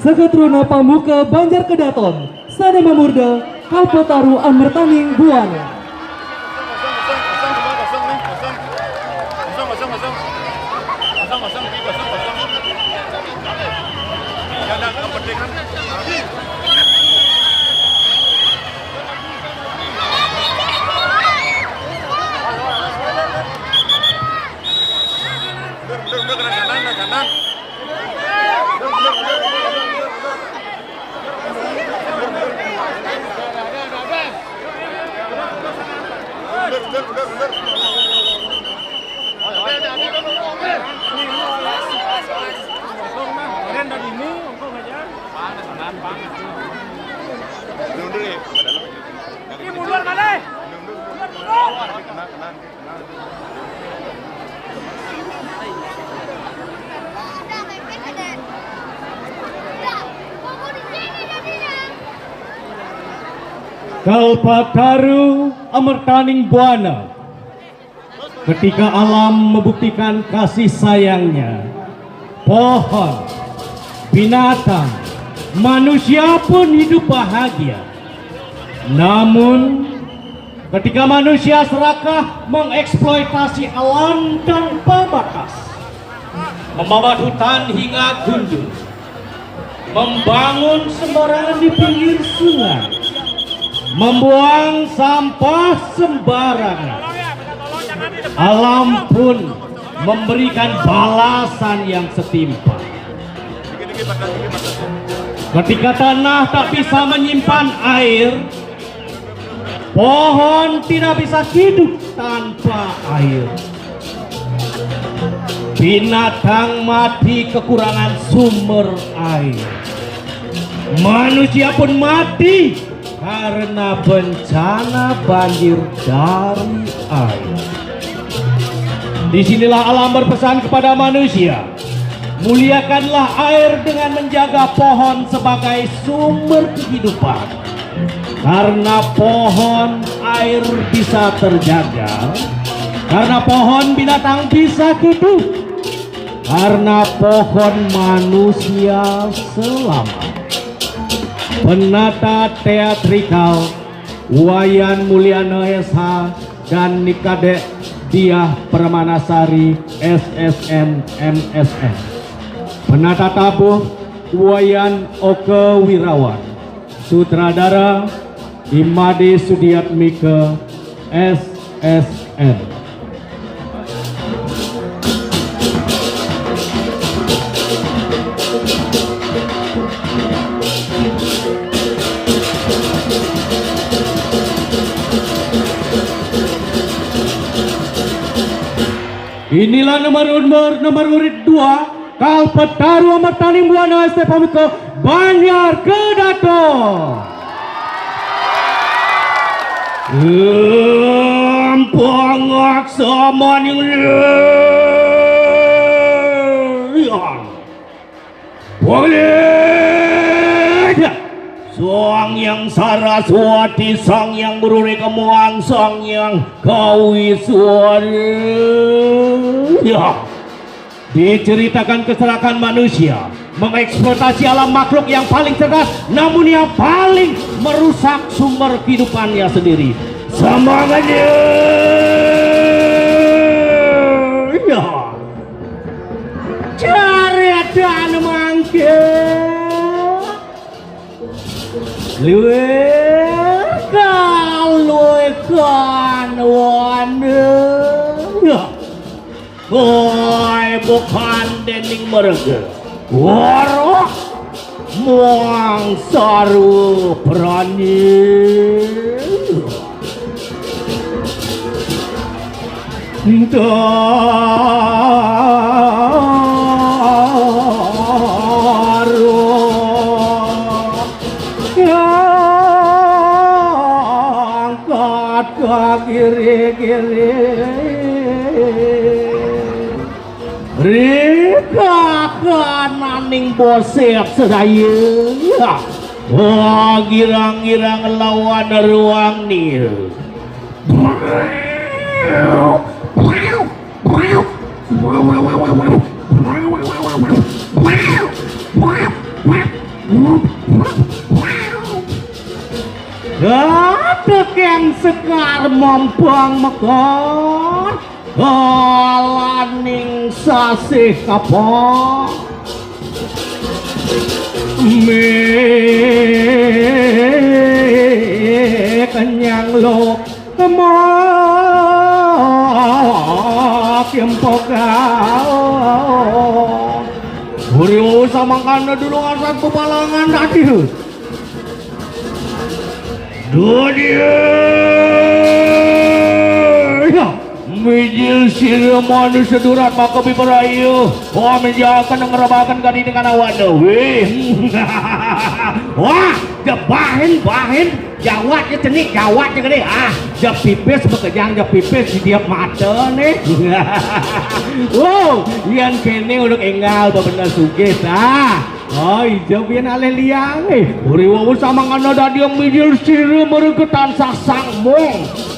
Seketruna Pamuka Banjar Kedaton, Sada Mamurda, Kalpataru Amertaning Buana. Kalpataru Amertaning Buana. Ketika alam membuktikan kasih sayangnya, pohon, binatang, manusia pun hidup bahagia. Namun, ketika manusia serakah mengeksploitasi alam tanpa batas, membabat hutan hingga gundul, membangun sembarangan di pinggir sungai, membuang sampah sembarangan, alam pun memberikan balasan yang setimpal. Ketika tanah tak bisa menyimpan air, pohon tidak bisa hidup tanpa air. Binatang mati kekurangan sumber air. Manusia pun mati karena bencana banjir dari air. Disinilah alam berpesan kepada manusia, muliakanlah air dengan menjaga pohon sebagai sumber kehidupan. Karena pohon air bisa terjaga, karena pohon binatang bisa hidup, karena pohon manusia selamat. Penata teatrikal Wayan Mulyana SH dan Nikadek Diah Permanasari SSN MSN. Penata tabuh Wayan Oke Wirawan. Sutradara Imade Sudiatmike SSN. Inilah nomor urut 2 Kalpataru Amertaning Buana ST Pamuka Banjar Kedaton. Pangak sama ning liang. Boleh Sang Yang Saraswati, Sang Yang Meruri Kemuang, Sang Yang Kawiswara. Diceritakan keserakan manusia mengeksploitasi alam makhluk yang paling cerdas, namun yang paling merusak sumber kehidupannya sendiri. Semangatnya cariatan mangke luwe kaluikan wane boy bukan dening merge warok muang saru berani kiri-kiri rika kananing bosek sedaya girang-girang lawan ruang nil mempang mekar laning sasih kapok kenyang lo kiempokau Uriu samangkana dulu asal pepalangan tadi dunia mijil sirah manusia durat maka biperayu wah menjauhkan dan ngerabakan kali dengan awan wah bahin jawat ke cenik jawat ke gede jap pipis bekejang jap pipis di tiap mata nih wow yang kene untuk enggal benar sugih jauh biar ale liang uriwawu sama ngana dadi yang mijil sirah meregetan sasang mong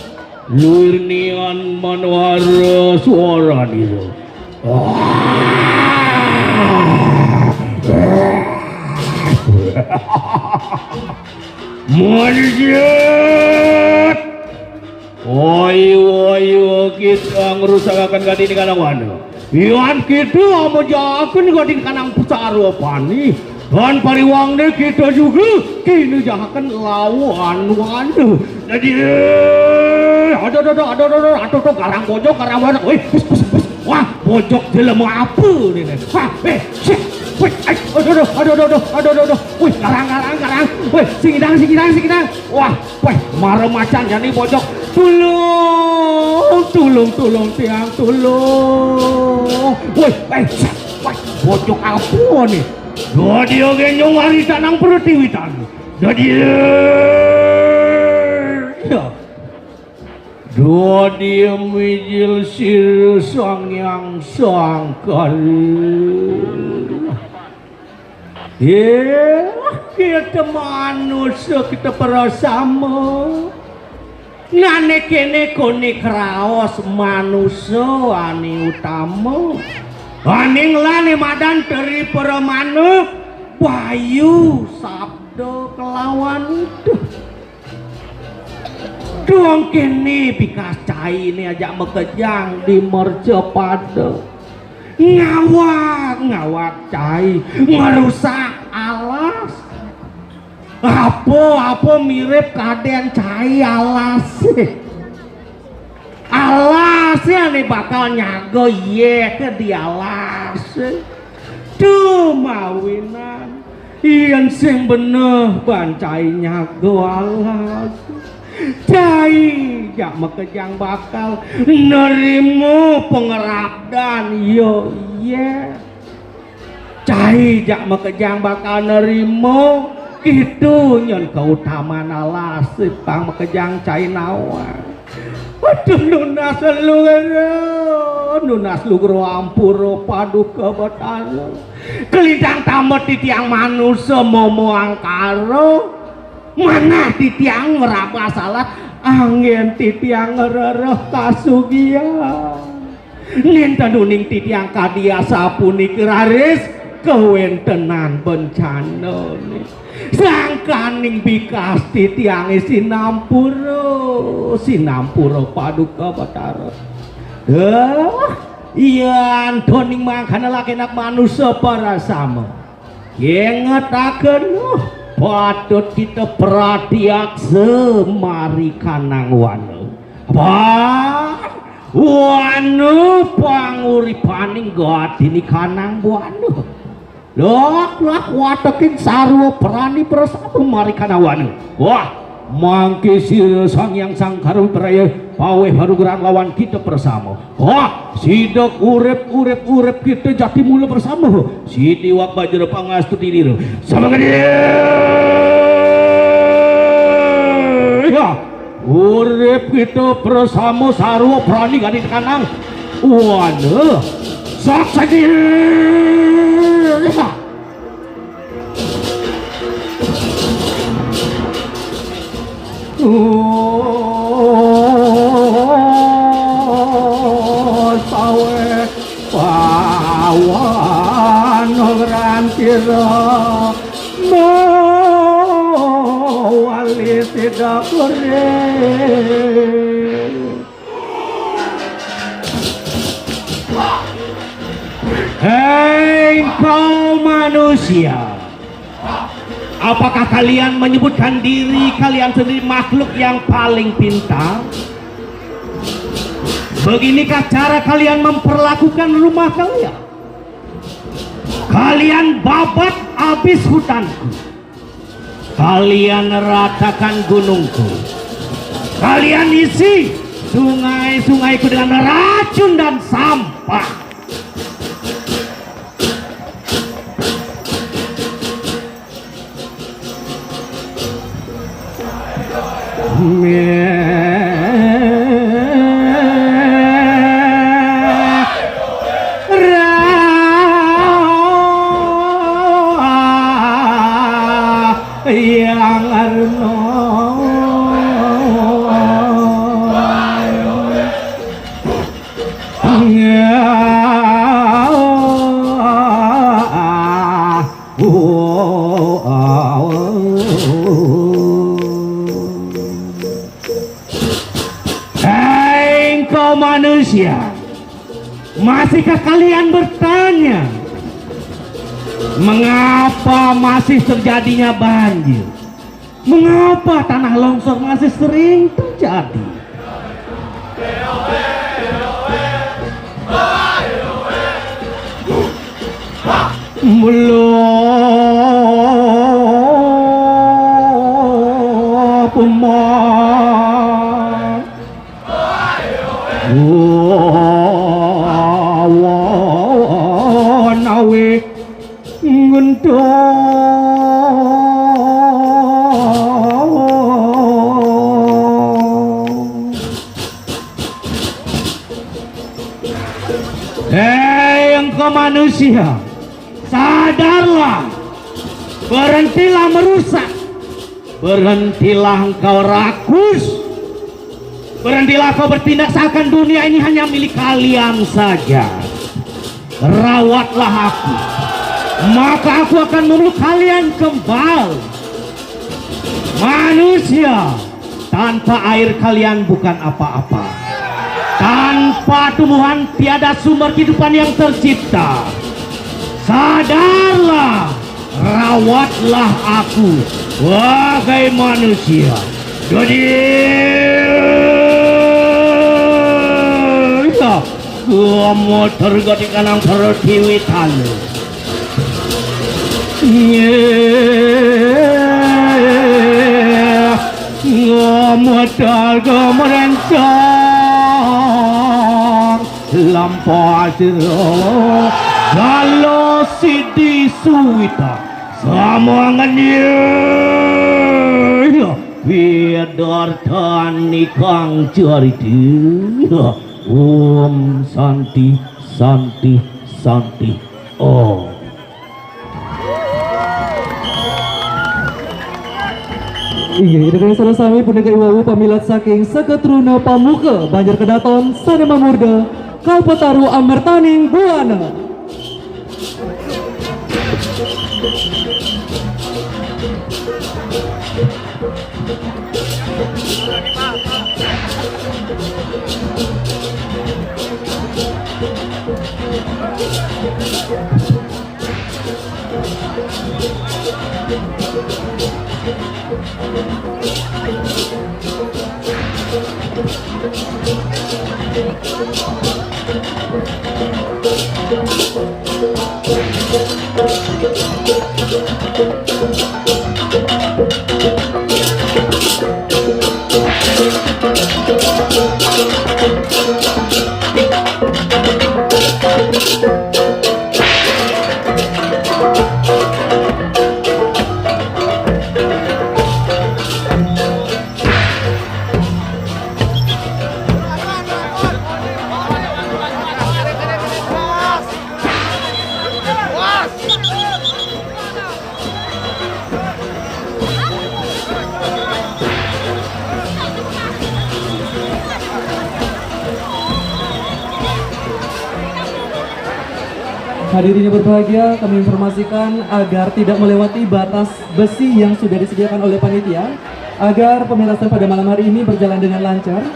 Lurnian manwara suara itu. Manjat. Ayo kita ngerusakan gading di kanang wana. Iwan kita menjahakan gading kanang pusaro pani. Dan pariwangnya kita juga kini jahakan lawan wana. Jadi aduh garang bojok wih wah bojok jelema apa nih wah wih aduh wih garang wih singidang wah wih marah macan jadi bojok tulung tiang tulung wih bojok apa nih dia genyong hari tanang pertiwitan jadi dua dia mijil sir sang yang sangkal kita manusia kita perasama ngane kene koni kraos manusia ani utama aning lani madan teri permanu bayu sabdo kelawan itu doang kini bikas cai ini aja mekejang di mercepada ngawak cai ngerusak alas apa mirip kaden cai alasnya nih bakal nyago ke di alas tuh mawinan yang sing bener bancai nyago alas cai jak mekejang bakal nerimo pengerabdan yo cai jak mekejang bakal nerimo itu nyon keutamaan alas pang mekejang cai nawa aduh nunas lugro ampuro paduka batalo kelidang tamat di tiang manusia momo angkaro mana titiang meraba salah angin titiang ngerereh kasugian ninta duning titiang kadia sapuni keraris kewentenan bencana sangkaning bikas titiang sinampuro paduka batara iyan doning mangkana laki nak manusia para sama ngetaken patut kita perhatiak semari kanang wano panguripaning gadini kanang wano lak watakin sarwa perani persatu mari kanang wano wah mangke sira sang yang sangkaru beraya pawe harugeran lawan kita bersama wah sidak urep kita jati mula bersama sidi wak bajra pangastu diriru sama gede ya urep kita bersama sarwa prani gadis kanang wana sak sakit ya sawe pawan ngrantir mo wali tidak kore Hei kau manusia, apakah kalian menyebutkan diri kalian sendiri makhluk yang paling pintar? Beginikah cara kalian memperlakukan rumah kalian? Kalian babat habis hutanku, kalian ratakan gunungku, kalian isi sungai-sungaiku dengan racun dan sampah. Yang Arno Hei engkau manusia, masihkah kalian bertanya mengapa masih terjadinya banjir? Mengapa tanah longsor masih sering terjadi? Belum pemah nawe Hei engkau manusia, sadarlah, berhentilah merusak, berhentilah engkau rakus, berhentilah kau bertindak seakan dunia ini hanya milik kalian saja. Rawatlah aku, maka aku akan memeluk kalian kembali. Manusia, tanpa air kalian bukan apa-apa. Tanpa tumbuhan tiada sumber kehidupan yang tercipta. Sadarlah, rawatlah aku, wahai manusia. Jadi gua tergadi kanang pertiwitan. Ngomodal gemerencang lampau jero kalau sidi suwita sama nganya biadar tani kang cariti Santi Santi Santi oh. Iya, dengan salah sami pendengar iwawu pamilat saking Seketruna Pamuka Banjar Kedaton Sanema Murda Kalpataru Amertaning Buana. Hadirin yang berbahagia, kami informasikan agar tidak melewati batas besi yang sudah disediakan oleh panitia, agar pementasan pada malam hari ini berjalan dengan lancar.